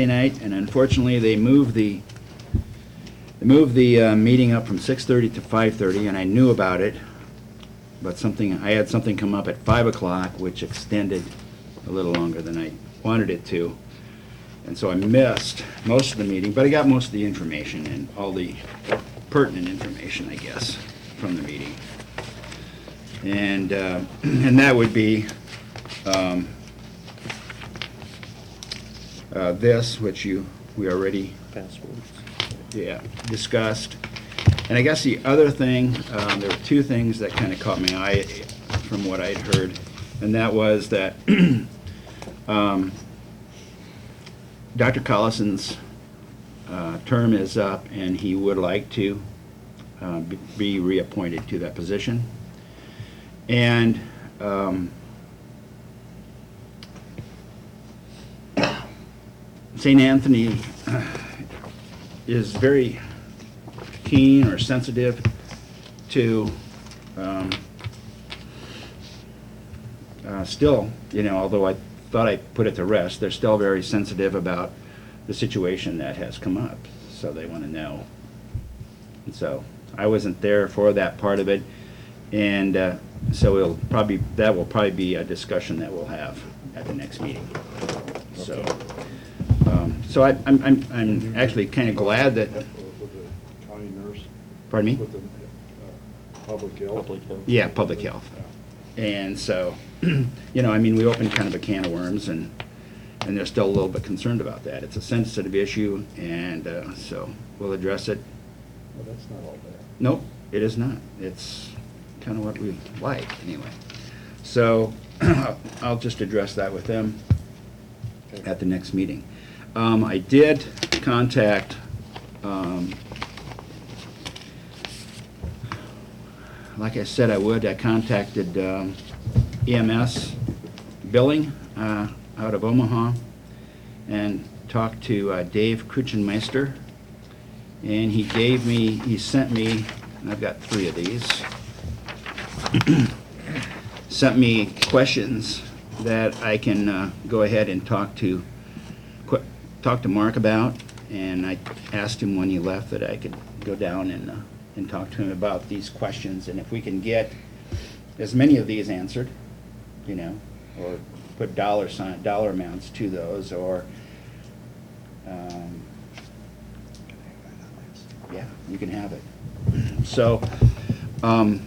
night, and unfortunately, they moved the meeting up from 6:30 to 5:30, and I knew about it, but I had something come up at 5 o'clock, which extended a little longer than I wanted it to. And so I missed most of the meeting, but I got most of the information and all the pertinent information, I guess, from the meeting. And that would be this, which we already discussed. And I guess the other thing, there were two things that kind of caught my eye from what I'd heard, and that was that Dr. Collison's term is up, and he would like to be reappointed to that position. And St. Anthony is very keen or sensitive to still, although I thought I put it to rest, they're still very sensitive about the situation that has come up, so they want to know. And so I wasn't there for that part of it, and so that will probably be a discussion that we'll have at the next meeting. So, so I'm actually kind of glad that. With the county nurse. Pardon me? With the public health. Yeah, public health. And so, we opened kind of a can of worms, and they're still a little bit concerned about that. It's a sensitive issue, and so we'll address it. Well, that's not all bad. Nope, it is not. It's kind of what we like, anyway. So I'll just address that with them at the next meeting. I did contact like I said I would. I contacted EMS billing out of Omaha and talked to Dave Kruchenmeister, and he sent me, and I've got 3 of these, sent me questions that I can go ahead and talk to Mark about, and I asked him when he left that I could go down and talk to him about these questions, and if we can get as many of these answered, or put dollar amounts to those, or yeah, you can have it. So, and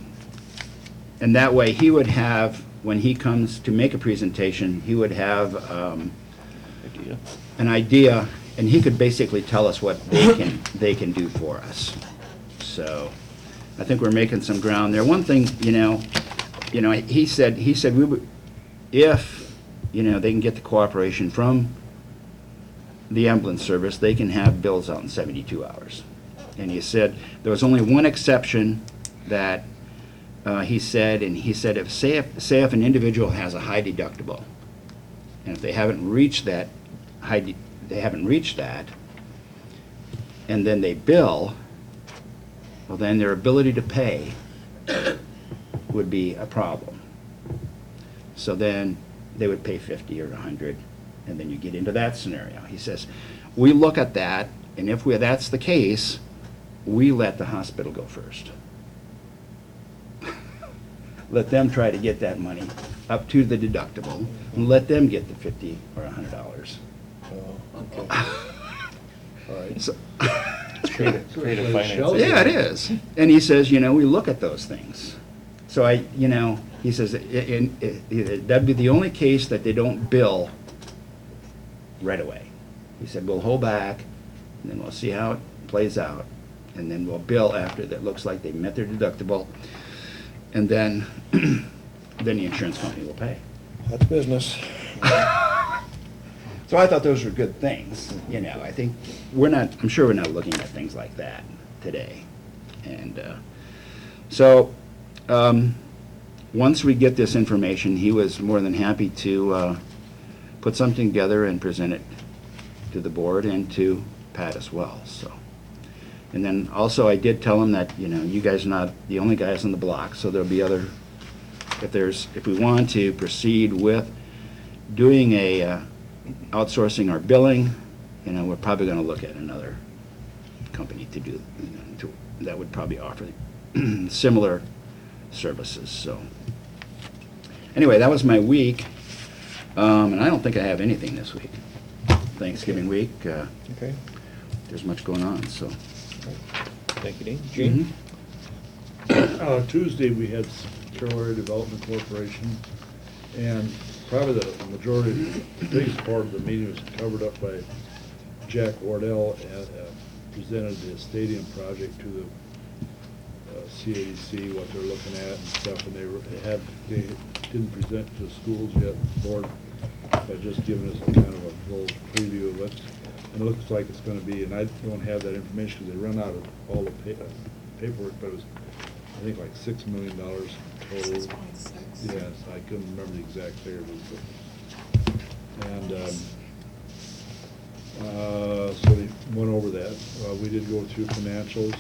that way he would have, when he comes to make a presentation, he would have an idea, and he could basically tell us what they can do for us. So I think we're making some ground there. One thing, he said we would, if they can get the cooperation from the ambulance service, they can have bills out in 72 hours. And he said there was only one exception that he said if say if an individual has a high deductible, and if they haven't reached that and then they bill, well, then their ability to pay would be a problem. So then they would pay 50 or 100, and then you get into that scenario. He says, we look at that, and if that's the case, we let the hospital go first. Let them try to get that money up to the deductible, and let them get the $50 or $100. Oh, okay. All right. So, Creative finance. yeah, it is. And he says, we look at those things. So he says, that'd be the only case that they don't bill right away. He said, we'll hold back, and then we'll see how it plays out, and then we'll bill after that looks like they met their deductible, and then the insurance company will pay. That's business. So I thought those were good things. I think I'm sure we're not looking at things like that today. And so once we get this information, he was more than happy to put something together and present it to the board and to Pat as well. So, and then also I did tell him that you guys are not the only guys on the block, so there'll be other. If we want to proceed with doing outsourcing our billing you know, we're probably gonna look at another company to do, you know, that would probably offer similar services, so. Anyway, that was my week, and I don't think I have anything this week. Thanksgiving week, Okay. there's much going on, so. Thank you, Dean. Gene? Tuesday, we had Carroll Area Development Corporation, and probably the majority, the biggest part of the meeting was covered up by Jack Wardell, presented the stadium project to the CADC, what they're looking at and stuff, and they didn't present to the schools yet, the board, but just giving us a kind of a little preview of it. And it looks like it's gonna be, and I don't have that information because they run out of all the paperwork, but it was, I think, like $6 million total. 6.6. Yes, I couldn't remember the exact figure. And so we went over that. We did go through financials.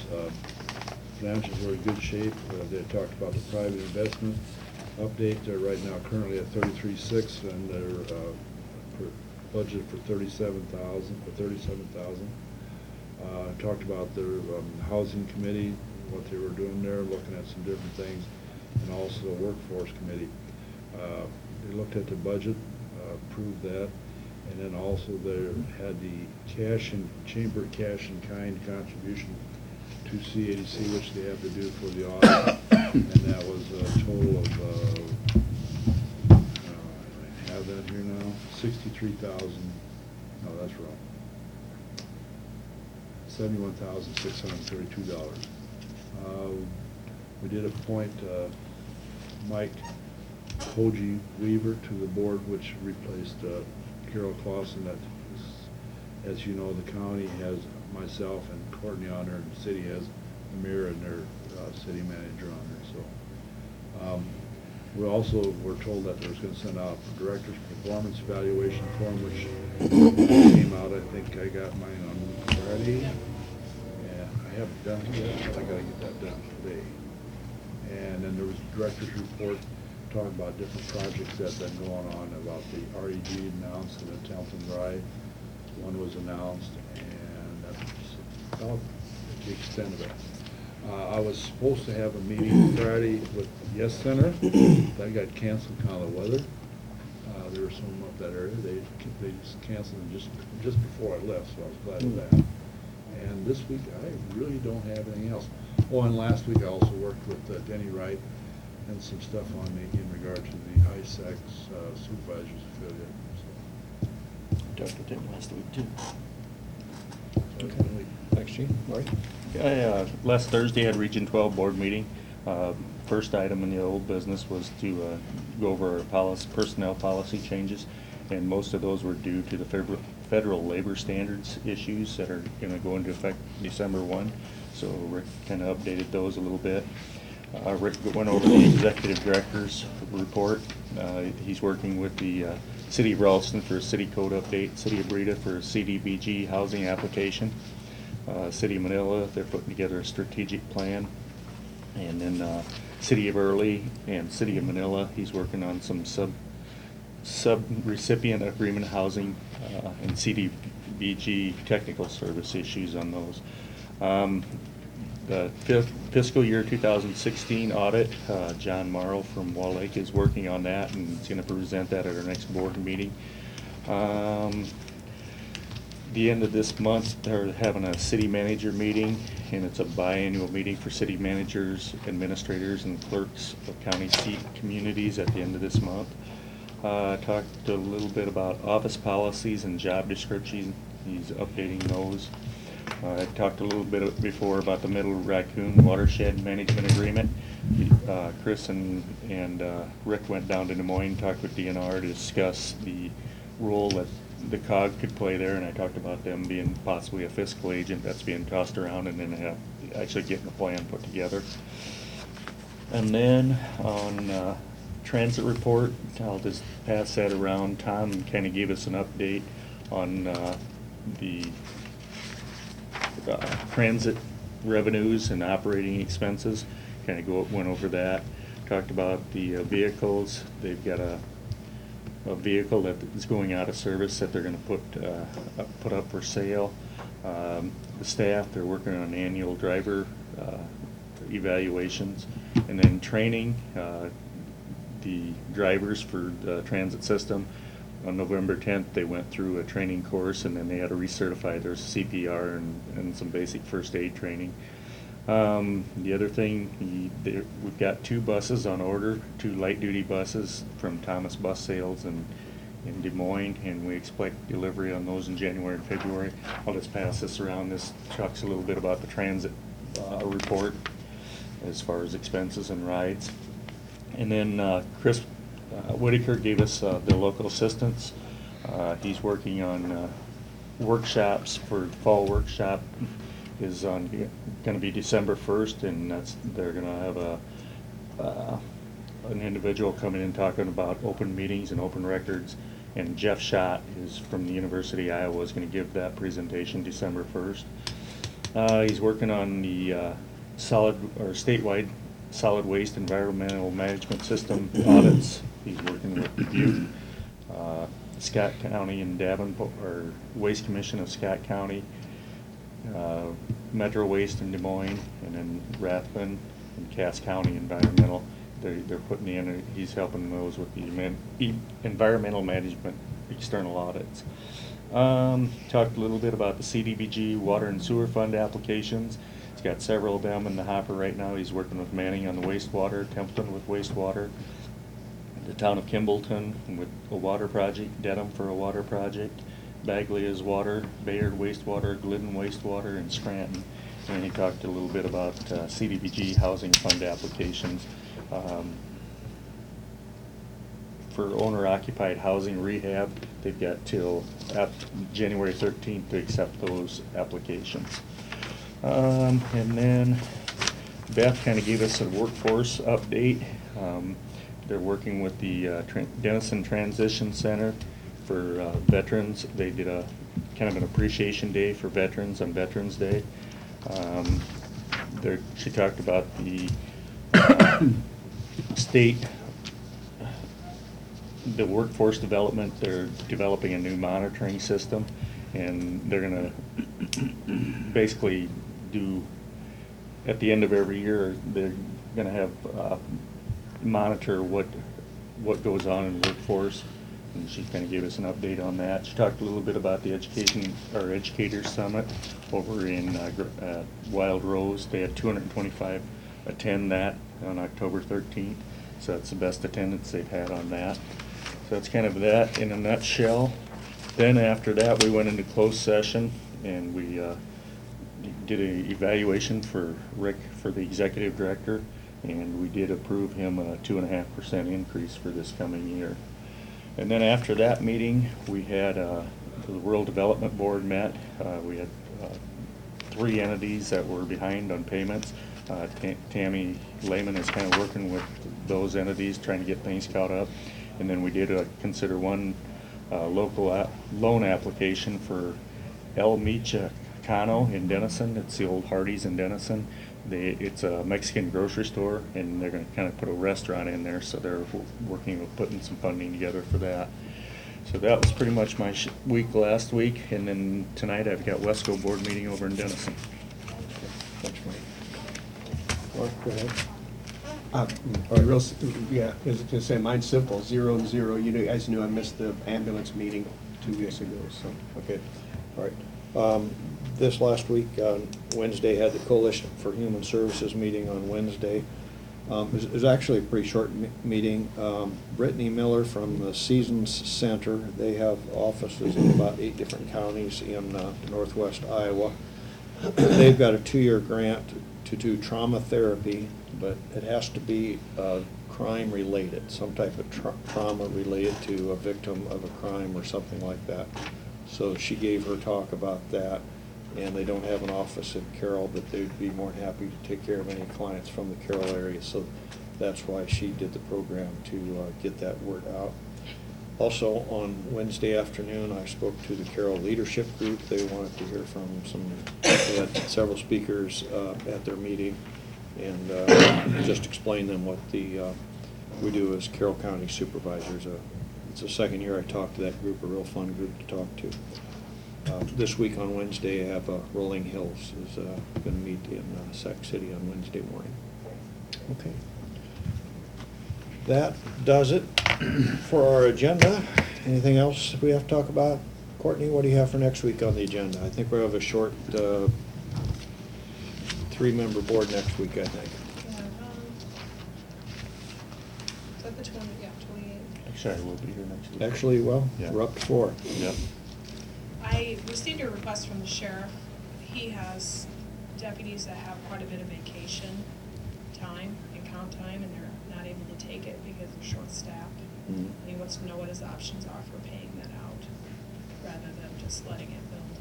Financials were in good shape. They talked about the private investment update. They're right now currently at 33.6, and they're budget for 37,000. Talked about their housing committee, what they were doing there, looking at some different things, and also the workforce committee. They looked at the budget, approved that, and then also they had the chamber cash and kind contribution to CADC, which they have to do for the audit, and that was a total of, I have that here now, 63,000, no, that's wrong, $71,632. We did appoint Mike Hoji Weaver to the board, which replaced Carol Clausen. That is, as you know, the county has myself and Courtney on there, and the city has Amir and their city manager on there. So we also were told that they was going to send out a director's performance evaluation form, which came out. I think I got mine on Friday. Yeah, I haven't done it yet, but I got to get that done today. And then there was a director's report talking about different projects that have been going on, about the REG announced and the Templeton Drive. One was announced, and that's about the extent of it. I was supposed to have a meeting Friday with Yes Center. That got canceled because of the weather. There were some up that area. They just canceled it just before I left, so I was glad of that. And this week, I really don't have anything else. Oh, and last week I also worked with Denny Wright and some stuff on in regard to the ISAC supervisors affiliate. Talked with him last week too. Okay. Thanks, Gene. Marty? Last Thursday, I had Region 12 board meeting. First item in the old business was to go over our personnel policy changes, and most of those were due to the federal labor standards issues that are going to go into effect December 1. So Rick kind of updated those a little bit. Rick went over the executive director's report. He's working with the City of Ralston for a city code update, City of Breda for a CDBG housing application, City of Manila, they're putting together a strategic plan, and then City of Early and City of Manila, he's working on some sub-recipient agreement housing and CDBG technical service issues on those. The fiscal year 2016 audit, John Morrow from Wall Lake is working on that, and he's going to present that at our next board meeting. The end of this month, they're having a city manager meeting, and it's a biannual meeting for city managers, administrators, and clerks of county seat communities at the end of this month. Talked a little bit about office policies and job descriptions. He's updating those. I talked a little bit before about the Middle Raccoon Watershed Management Agreement. Chris and Rick went down to Des Moines, talked with DNR to discuss the role that the COG could play there, and I talked about them being possibly a fiscal agent that's being tossed around, and then actually getting a plan put together. And then on transit report, I'll just pass that around. Tom kind of gave us an update on the transit revenues and operating expenses. Kind of went over that. Talked about the vehicles. They've got a a vehicle that is going out of service that they're gonna put up for sale. The staff, they're working on annual driver evaluations, and then training the drivers for the transit system. On November 10th, they went through a training course, and then they had to recertify their CPR and some basic first aid training. The other thing, we've got 2 buses on order, 2 light-duty buses from Thomas Bus Sales in Des Moines, and we expect delivery on those in January and February. I'll just pass this around. This talks a little bit about the transit report as far as expenses and rides. And then Chris Whitaker gave us the local assistance. He's working on workshops for fall workshop is going to be December 1st, and they're going to have an individual coming in talking about open meetings and open records. And Jeff Schott is from the University of Iowa, is going to give that presentation December 1st. He's working on the statewide solid waste environmental management system audits. He's working with Butte, Scott County and Davenport, or Waste Commission of Scott County, Metro Waste in Des Moines, and then Rathbun and Cass County Environmental. They're putting he's helping those with the environmental management external audits. Talked a little bit about the CDBG water and sewer fund applications. He's got several of them in the hopper right now. He's working with Manning on the wastewater, Templeton with wastewater, the town of Kimballton with a water project, Dedham for a water project, Bagley is water, Bayard wastewater, Glidden wastewater, and Scranton. And he talked a little bit about CDBG housing fund applications. For owner-occupied housing rehab, they've got till January 13th to accept those applications. And then Beth kind of gave us a workforce update. They're working with the Denison Transition Center for veterans. They did a kind of an appreciation day for veterans on Veterans Day. She talked about the the workforce development. They're developing a new monitoring system, and they're going to basically at the end of every year, they're going to have monitor what goes on in the workforce. And she kind of gave us an update on that. She talked a little bit about the Educators Summit over in Wild Rose. They had 225 attend that on October 13th. So that's the best attendance they've had on that. So that's kind of that in a nutshell. Then after that, we went into closed session, and we did an evaluation for Rick for the executive director, and we did approve him a 2.5% increase for this coming year. And then after that meeting, we had the Rural Development Board met. We had 3 entities that were behind on payments. Tammy Lehman is kind of working with those entities, trying to get things caught up. And then we did consider one local loan application for El Michoacano in Denison. It's the old Hardee's in Denison. It's a Mexican grocery store, and they're going to kind of put a restaurant in there, so they're working with putting some funding together for that. So that was pretty much my week last week, and then tonight I've got Wesco board meeting over in Denison. Thanks, Mike. Mark, go ahead. Yeah, I was gonna say, mine's simple, 0 and 0. You guys knew I missed the ambulance meeting 2 weeks ago, so. Okay, all right. This last week, on Wednesday, had the Coalition for Human Services meeting on Wednesday. It was actually a pretty short meeting. Brittany Miller from the Seasons Center, they have offices in about 8 different counties in northwest Iowa. They've got a 2-year grant to do trauma therapy, but it has to be crime related, some type of trauma related to a victim of a crime or something like that. So she gave her talk about that, and they don't have an office in Carroll, but they'd be more than happy to take care of any clients from the Carroll area. So that's why she did the program, to get that word out. Also, on Wednesday afternoon, I spoke to the Carroll Leadership Group. They wanted to hear from they had several speakers at their meeting, and just explain them what we do as Carroll County Supervisors. It's the second year I talked to that group, a real fun group to talk to. This week on Wednesday, I have Rolling Hills is going to meet in Sac City on Wednesday morning. Okay. That does it for our agenda. Anything else we have to talk about? Courtney, what do you have for next week on the agenda? I think we have a short 3-member board next week, I think. Is that the 28th? Actually, I will be here next week. Actually, well, Yeah. we're up to 4. Yep. I received a request from the sheriff. He has deputies that have quite a bit of vacation time and comp time, and they're not able to take it because they're short-staffed. Mhm. And he wants to know what his options are for paying that out, rather than just letting it build.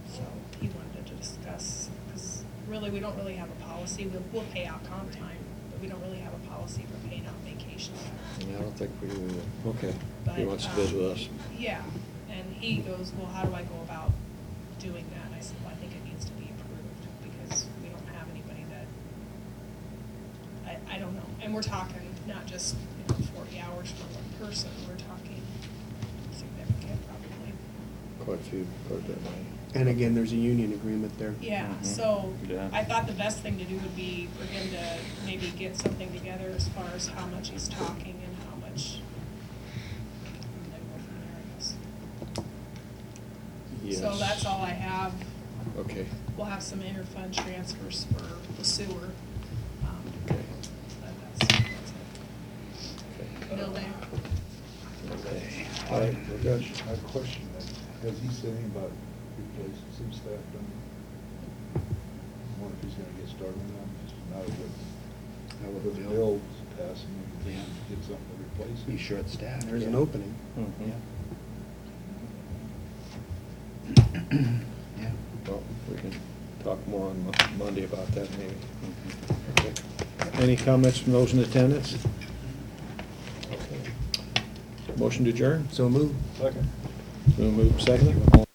So he wanted to discuss, because really, we don't really have a policy. We'll pay out comp time, but we don't really have a policy for paying out vacation time. Yeah, I don't think we do. Okay. He But, wants to visit with us. Yeah, and he goes, well, how do I go about doing that? And I said, well, I think it needs to be approved, because we don't have anybody that, I don't know. And we're talking not just, 40 hours for one person, we're talking significant, probably. Quite a bit of money. And again, there's a union agreement there. Yeah, Mhm. so Yeah. I thought the best thing to do would be for him to maybe get something together as far as how much he's talking and how much. And then go from there, I guess. So Yes. that's all I have. Okay. We'll have some interfund transfers for the sewer. Okay. But that's it. Okay. Bill day. Okay. All right, we're good. I have a question. Has he said anything about replacing some staff down there? I wonder if he's gonna get started on that, just now that the bill's passing, and Yeah. get something to replace it. He's short-staffed. There's an yeah. opening. Mhm. Yeah. Well, we can talk more on Monday about that maybe. Mhm. Okay. Any comments from those in attendance? Okay. Motion to adjourn? So move. Second. We'll move second. All